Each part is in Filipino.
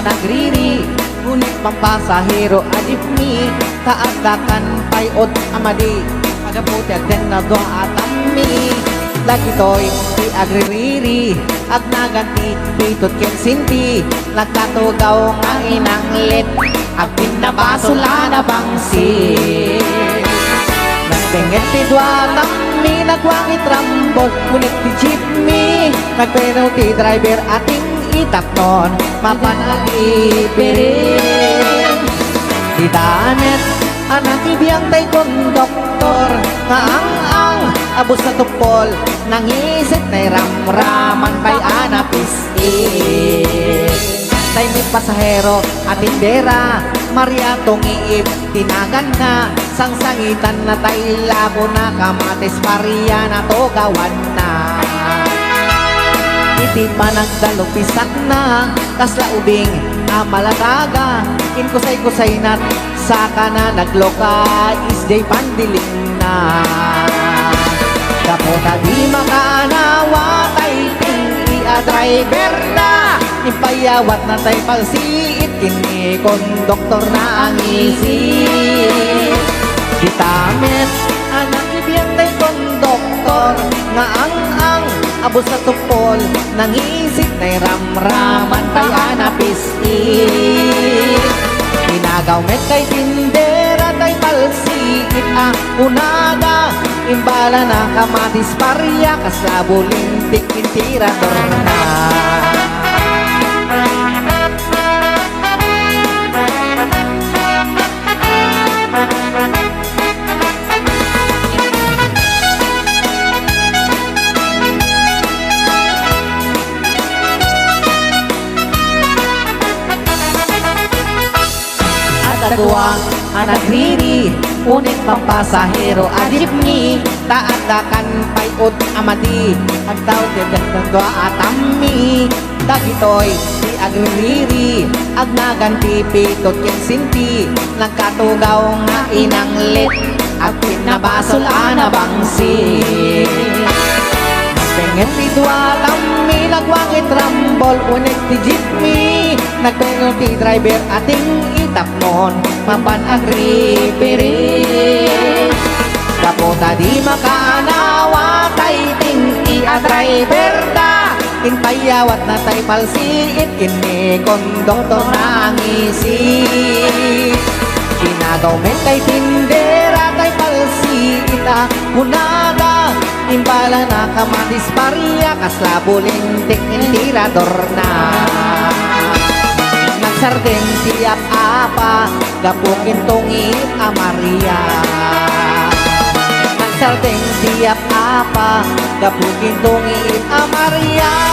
Nagriri, ngunit pampasahero adipni, kaadakan payod amadi, pagaputi agden na doa atami. Lagi to'y di agririri, ag naganti, pitot ken sinti, nagkatugaw nga inanglit, ag pinabasula na bangsi. Nagpenget ti dwa tami, nagwangit rambol, ngunit ti jeepney, nagpeno ti driver ating itaknon, mapanagipirin. Di danet, anak ibiyang tay konduktor, nga ang abos na tupol, nangisit na ramraman pa'y anapisin. Tay may pasahero at tindera, Maria tong iib, tinagan na, sangsangitan na tay labo na, kamatis Maria na to gawan na. Iti pa nagdalupisak na, kasla ubing amalataga, inkusay-kusay nat, saka na nagloka, isday pandiling na. Kapota di makanawa, tay ting driver na, ipayawat na tay palsiit, kini konduktor na ang isip. Ditamet, anak ibiyang tay konduktor, nga ang abos sa tupol, nangisip na'y ramraman pa'y anapisit. Inagaw met kay tindera tay palsiit, unaga, imbala na kamatis Maria, kaslabo lintik pintirador na. Dua anak riri, unit pampasahero adipni, taadakan payod amadi, agtaw tiyan ng dua atami. Dagitoy di agriri, ag naganti pitot ken sinti, nagkatugaw nga inanglit, ag pinabasol ana bangsi. Ngetidwa kami nagwangit rambol unik ti jeepney nagpenalty driver ating itapnon mapan agripiri kaputa di makaanawa tay ting a driver da inpayawat na tay palsiit kini kondoktor nangisi ginagaw men tay tindera tay palsiit hunaga imbala na kamatis paria kaslabulintik tirador na nagsarden tiap apa gapukin tungit amaria nagsarden tiap apa gapukin tungit amaria.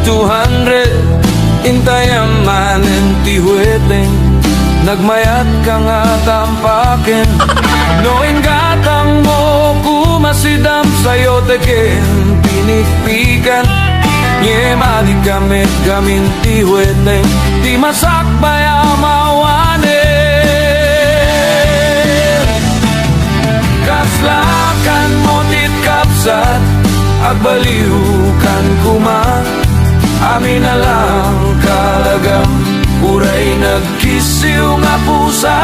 200 intayang manentihueteng nagmayat ka nga tampakin noin gatang mo kumasidam sayo teken pinikpikan nye mali kamit gamin tihueteng di masak baya mawanen kaslakan mo tit kapsat agbaliukan kuma amin na lang kalagam uray nagkisiw nga pusa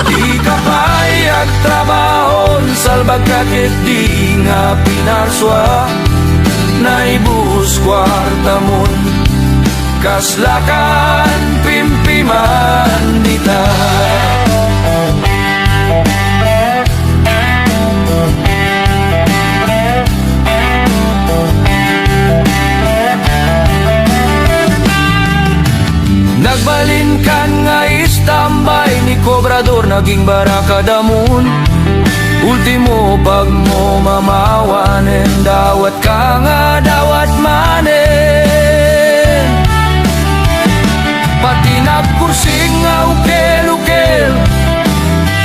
di kapayag trabahon salbag kakit di nga pinarswa naibus kwartamon kaslakan pimpiman dita nagbalin kan nga istambay ni Kobrador naging barakadamun ultimo pag mo mamawanen dawat ka nga dawat manen pati nagkursing nga ukel-ukel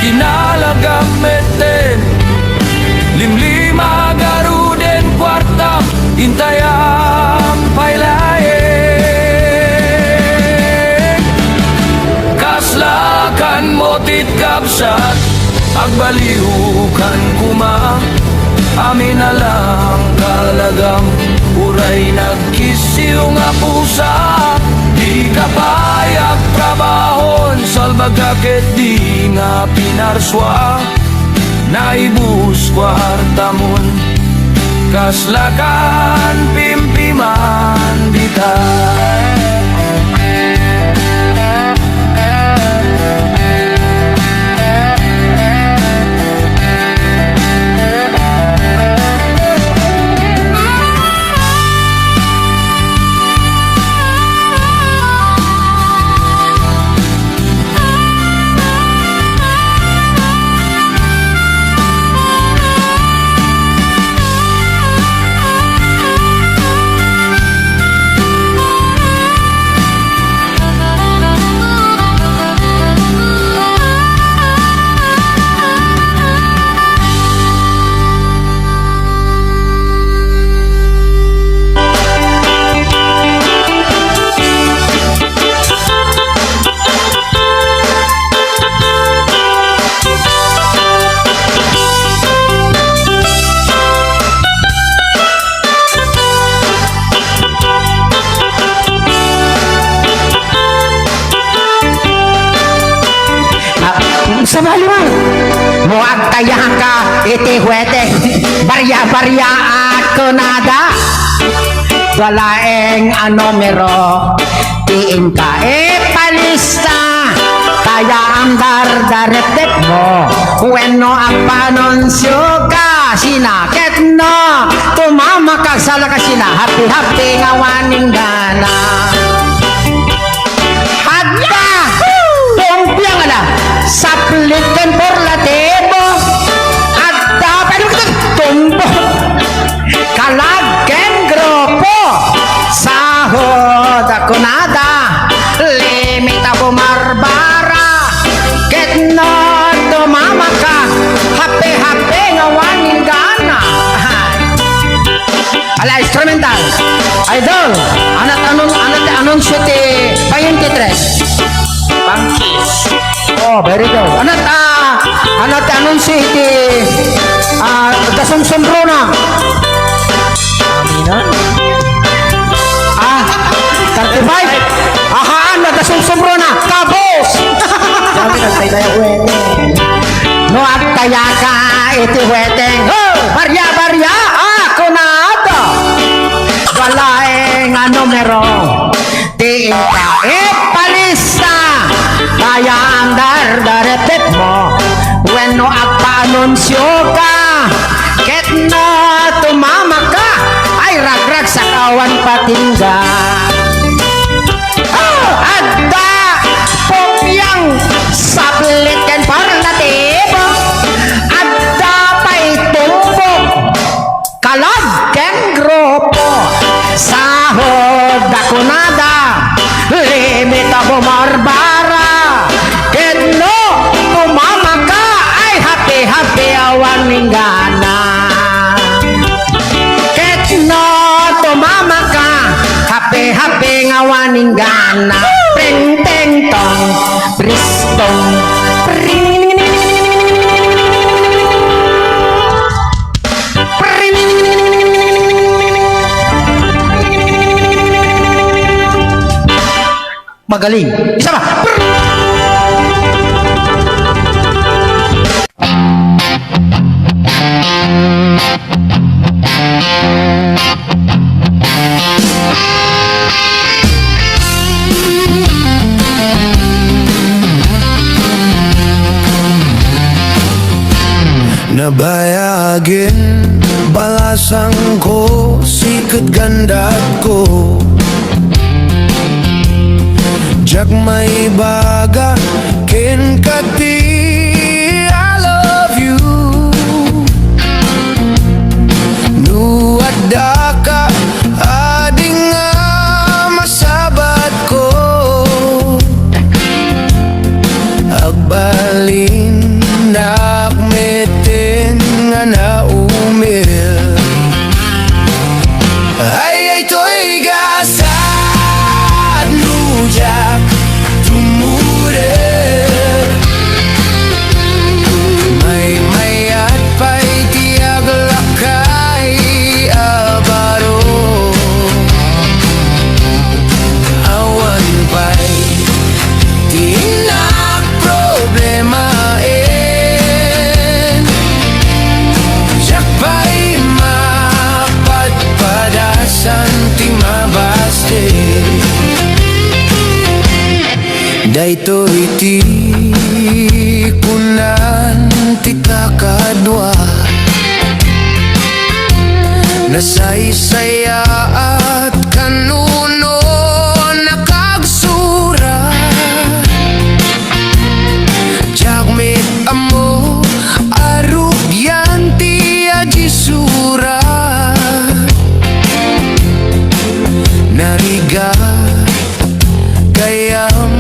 kinalagam meten limlima garuden kwartam intayang pailayen kaslakan motit kapsat agbaliukan kuma amin na lang kalagam uray nagkisiw nga pusa di kapayag trabahon salbag kakit di nga pinarswa naibus kwartamon kaslakan pimpiman dita sa maluwag muag tayahan ka iti huwete barya-barya at kunada walaeng anomero tiin ka palista kaya ang dardaretep mo bueno ang panunsyo ka sinakit no tumama ka sa lakasina happy-happy ngawaning gana hadda pumpiang ala saplikan por latebo at dapat tumbo kalageng grupo sahod ako nada limita bumarbara ketno tumama ka happy-happy ngawaning gana ala instrumental idol anat anunsyo ti 23 Pangkis. Oh, very good. Anat anunsyo iti dasumsumbro na. Aminan. 35. Ahaan na dasumsumbro na. Kabos. Sabi nagtay-taya huwete. No at kaya ka iti huweteng. Barya-barya. Ako na ito. Walaeng numero. Tiin ka ipalista. Kaya ang dardaretip mo when no agpa-anunsyo ka ket no tumama ka ay ragrag sa kawan patingga adda pumyang sablit ken parlatibo adda pa'y gana. Pring ting tong, bristong, pring. Magaling. Isa pa. Nabayagin balasang ko, sikat gandad ko. Jak may baga, ken kati, I love you. Nuada ka, adi nga masabat ko. Agbalin nakmetin nga naumil. Ay to'y gasad nujak tumure. May at pa'y tiag lakay abaro. Awan pa'y tinak problema. Dayto iti kunan ti kakadwa, nasaysaya at kanuno nakagsura. Jagmit amo arugyan ti ajisura. Nariga gayam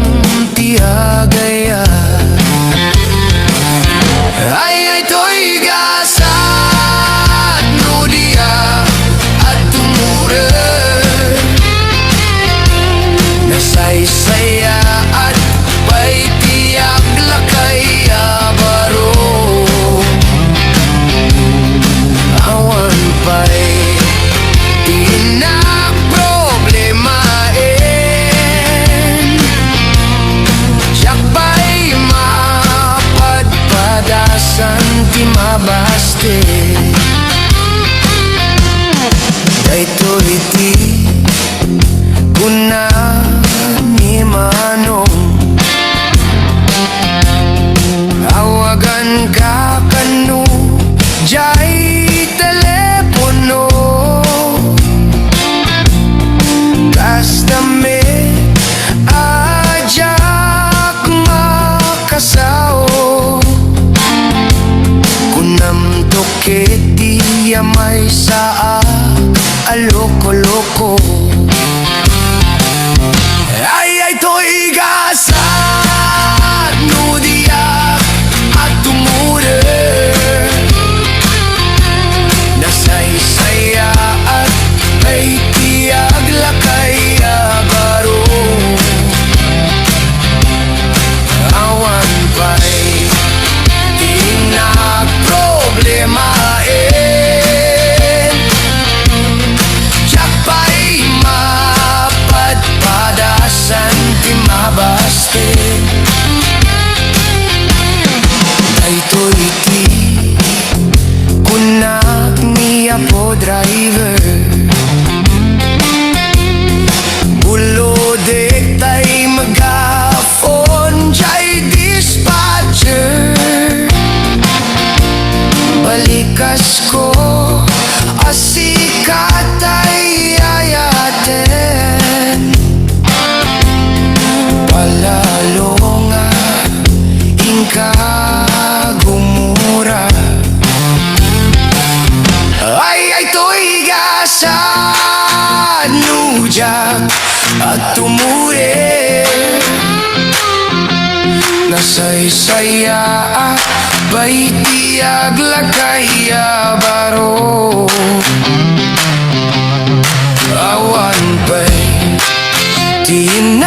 tiagaya. Ay to'y gasat no dia at tumure. Nasaysaya at pa'y tiag lakay abaro. Awan pa'y tinak problema. Santi mabaste. Dayto iti kuna ni manong, awagan ka kanu jay telepono. Kastame ajak makasao. Kunam toketi yamay saa aloko-loko. Ay to'y gasat no dia at tumure. Nasaysaya at ay tiag lakay abaro. Awan pa'y tinak problema. Jak pa'y mapadpadasan ti mabaste. Dayto iti kunak niya po driver. Bulodek tay magafon jay dispatcher. Balikas ko asikat ay ayaten. Palalo nga ingka gumura. Ay to'y gasad nujak at tumure. Nasaysaya ba'y tiag lakay abaro. Awan pa'y tinak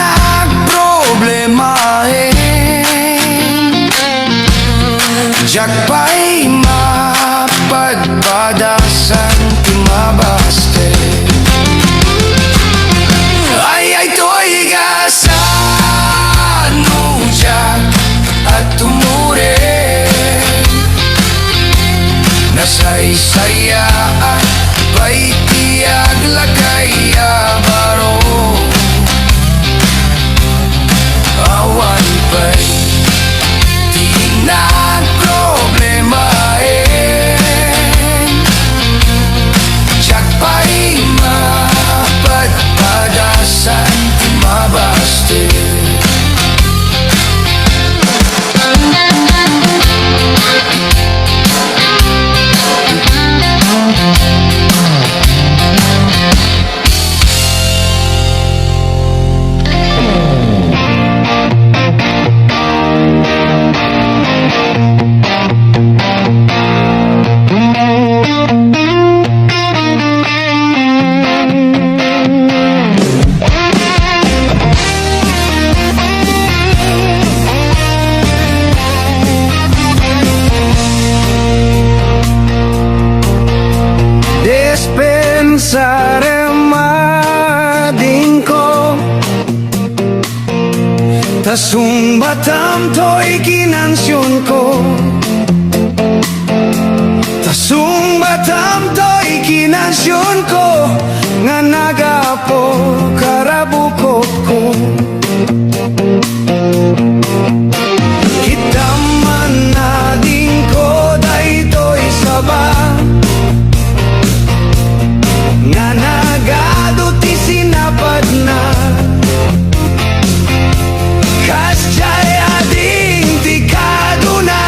padasan timabaste. Ay to'y gasan Ujak at tumure Nasaysaya at baitiag lagaya baro. Awan pa'y di nagproblemahin. Tiyak pa'y mapadpadasan timabaste. Dispensare mading ko Tasung batam to'y kinansyon ko. Tasung batam to'y kinansyon ko. Nga nagapo karabukop ko. Kita man nading ko daytoy saba. Nga nagado ti sinapad na. Kasya'y ading tikado na.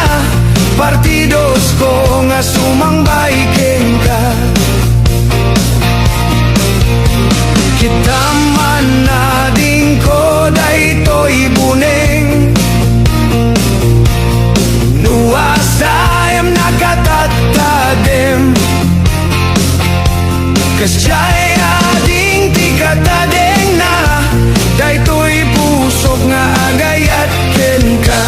Partidos ko nga sumangbaikin ka. Kita man nading ko daytoy buneng. Nuwasayam nakatatadem. Kasya'y ading tikatadeng na. Daytoy pusok nga agayat ken ka.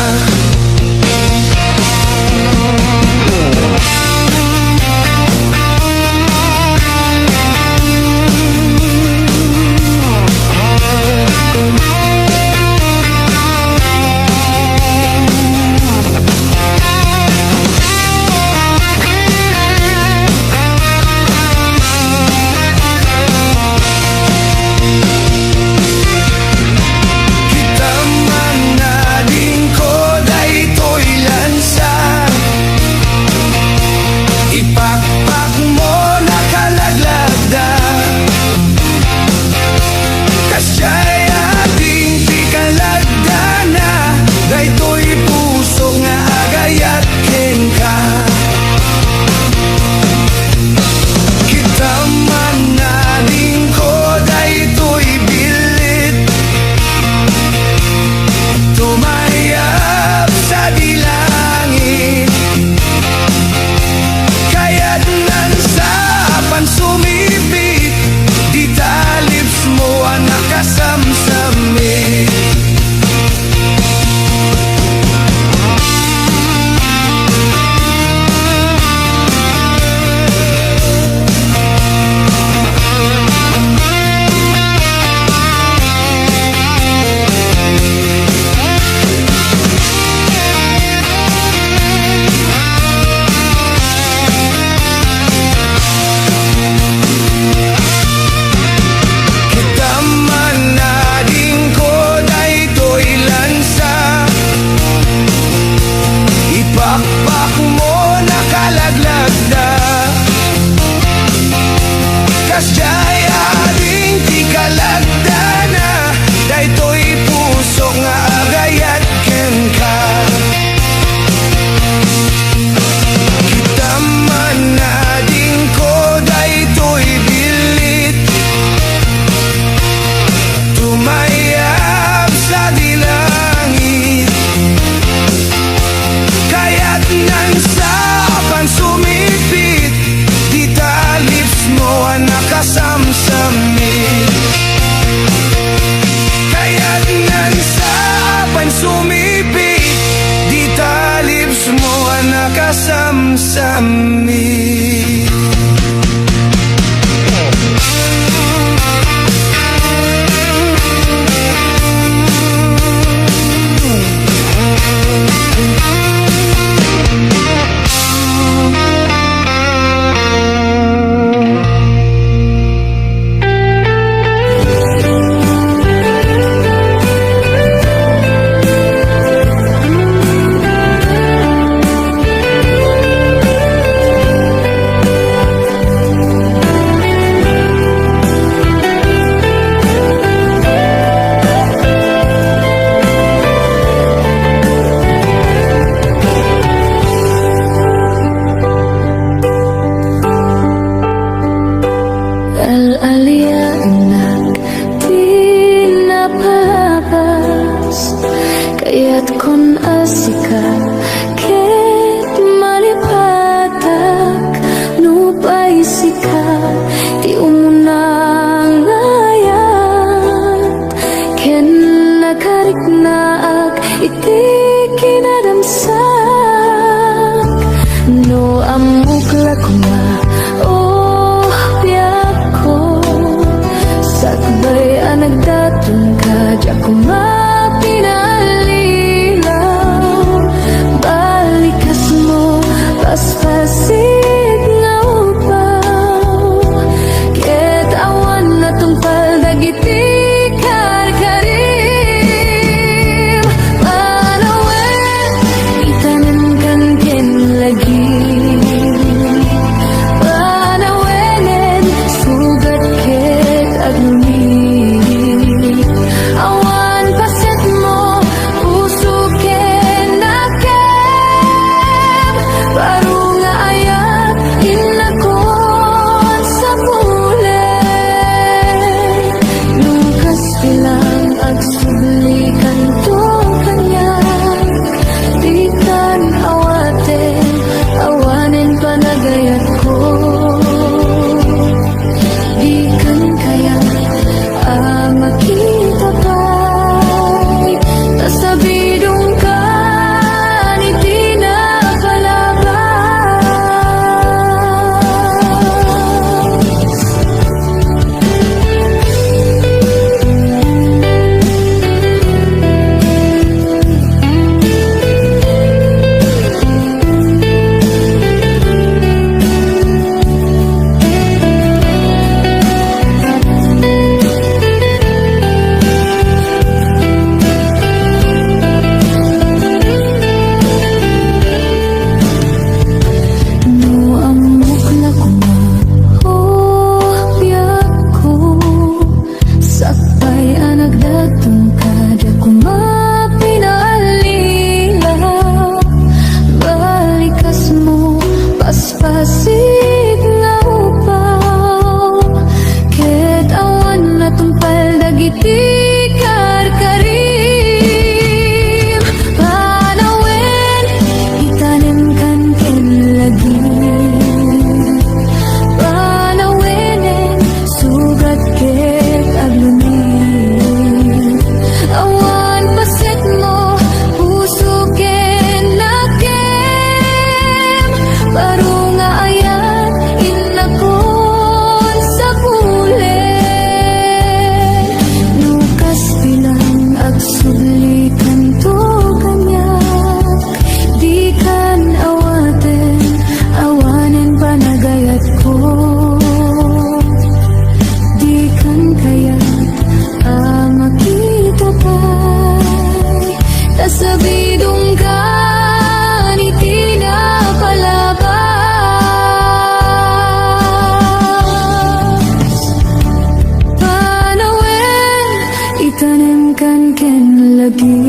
lagi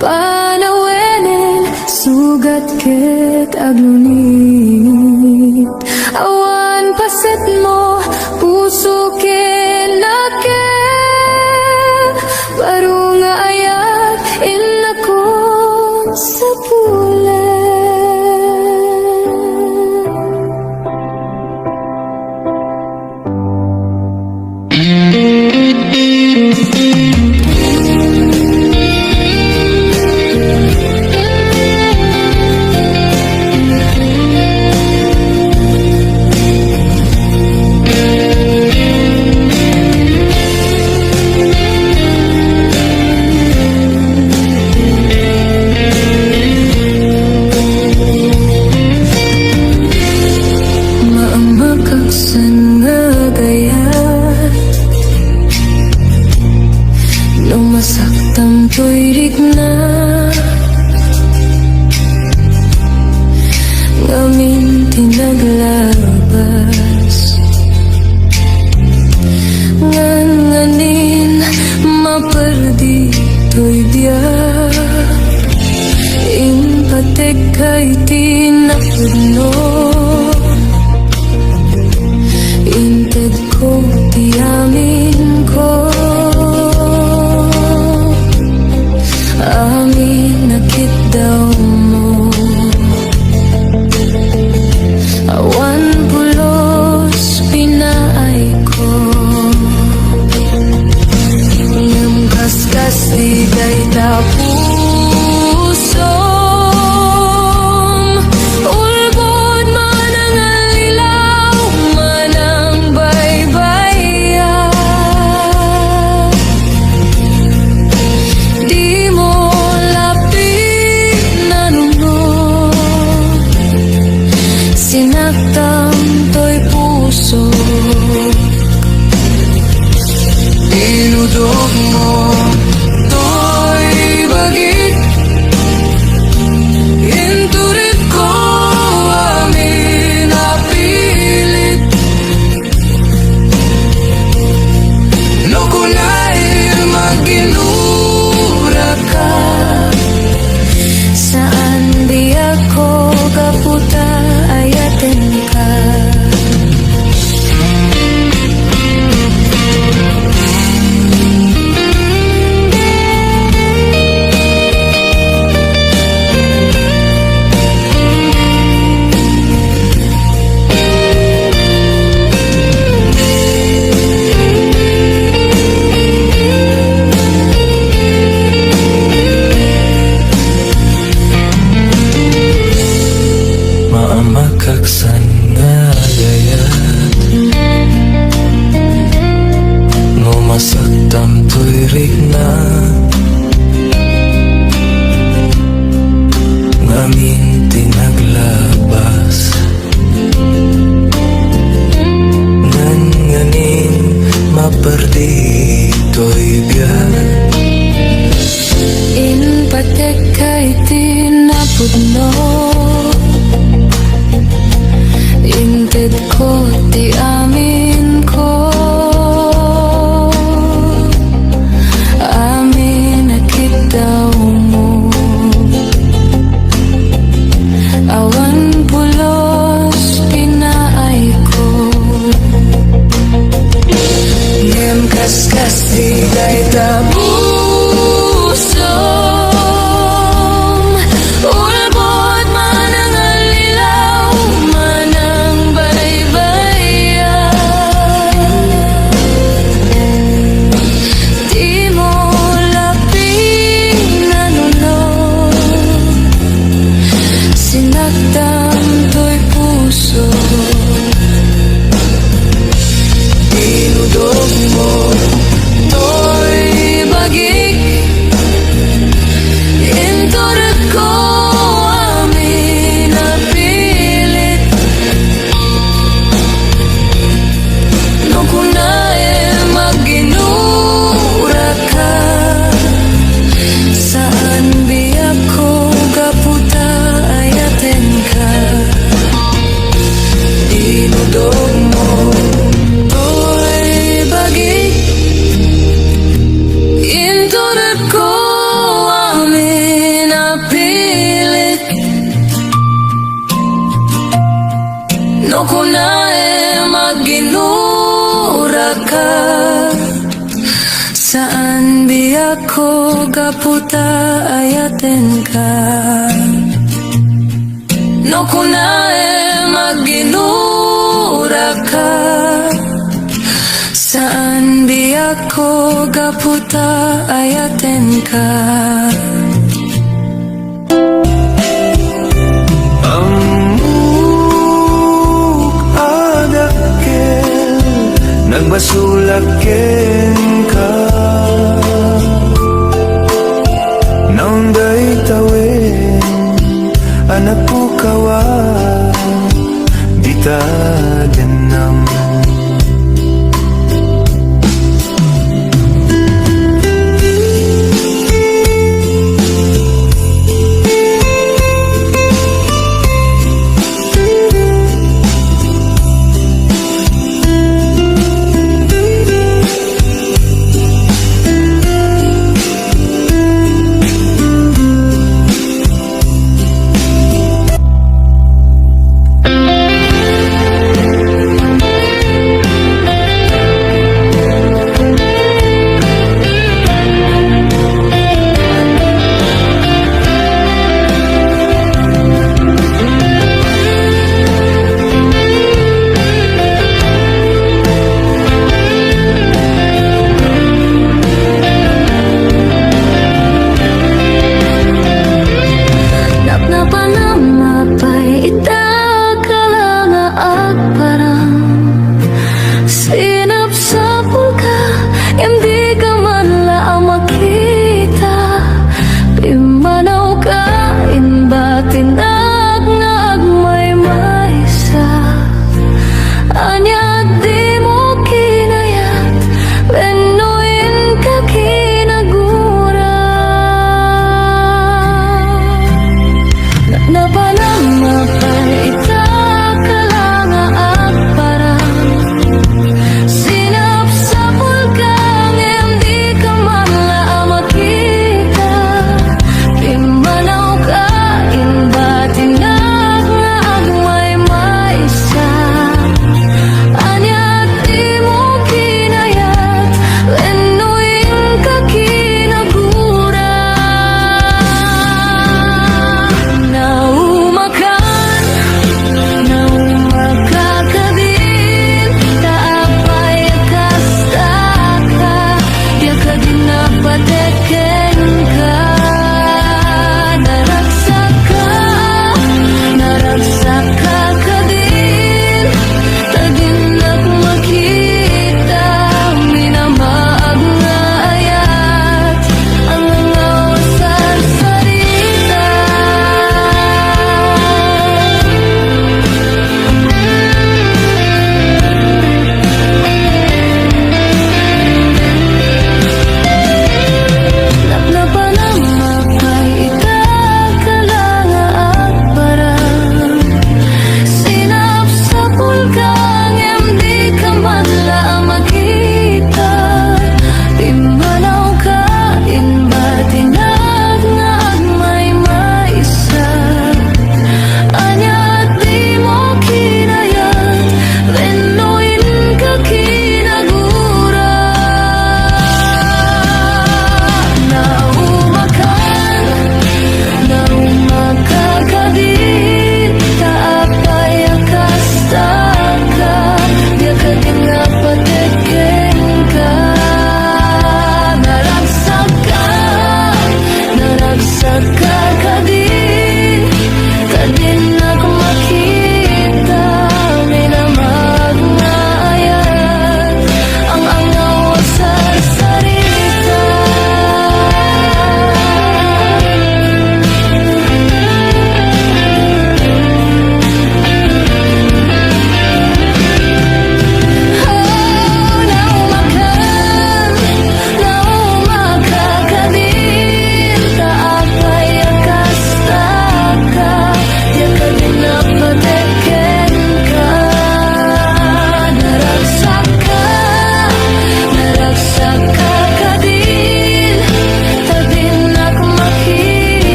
panawenin sugat ket aglunit awan paset mo puso kinakit baru nga ayat inako sa pulen. Maamakaksan nga gaya nung masaktan ko'y rigna ngamin tinaglabas nganganin maperdi to'y biyak impatek kay tinapudno inted ko tiyamin ko amin nakit daw mo awan pulos pinaay ko ngam kaskas di day tapuso ulbod man ang alilaw man ang baybayan di mo lapit na nunod sinaktan to'y puso Inudog mo to'y bagit Inturit ko amin napilit No kulay maginura ka saan di ako kaputa ayaten ka Maamakaksan nga gaya No masaktam to'y rigna Ngamin tinaglabas Nganganin maperdi to'y biyak inpatek kay tinapudno inted ko ti amin ko amin nakit daw mo awan pulos pinaay ko Ngem kaskas di day tapuso ulbod man ang alilaw man ang baybayan di mo lapit na nunod sinaktan to'y puso Inudog mo to'y bagik inturot ko amin napilit no kunay maginura ka saan biyak ko kaputa ayaten ka Inudog mo to'y bagik no kunae maginura ka. Saan biyak ko gaputa ayaten ka. No kunae maginura ka. Saan biyak ko gaputa ayaten ka. Nagbasulakin ka Naong day tawin Anak ko kawa Dita din ng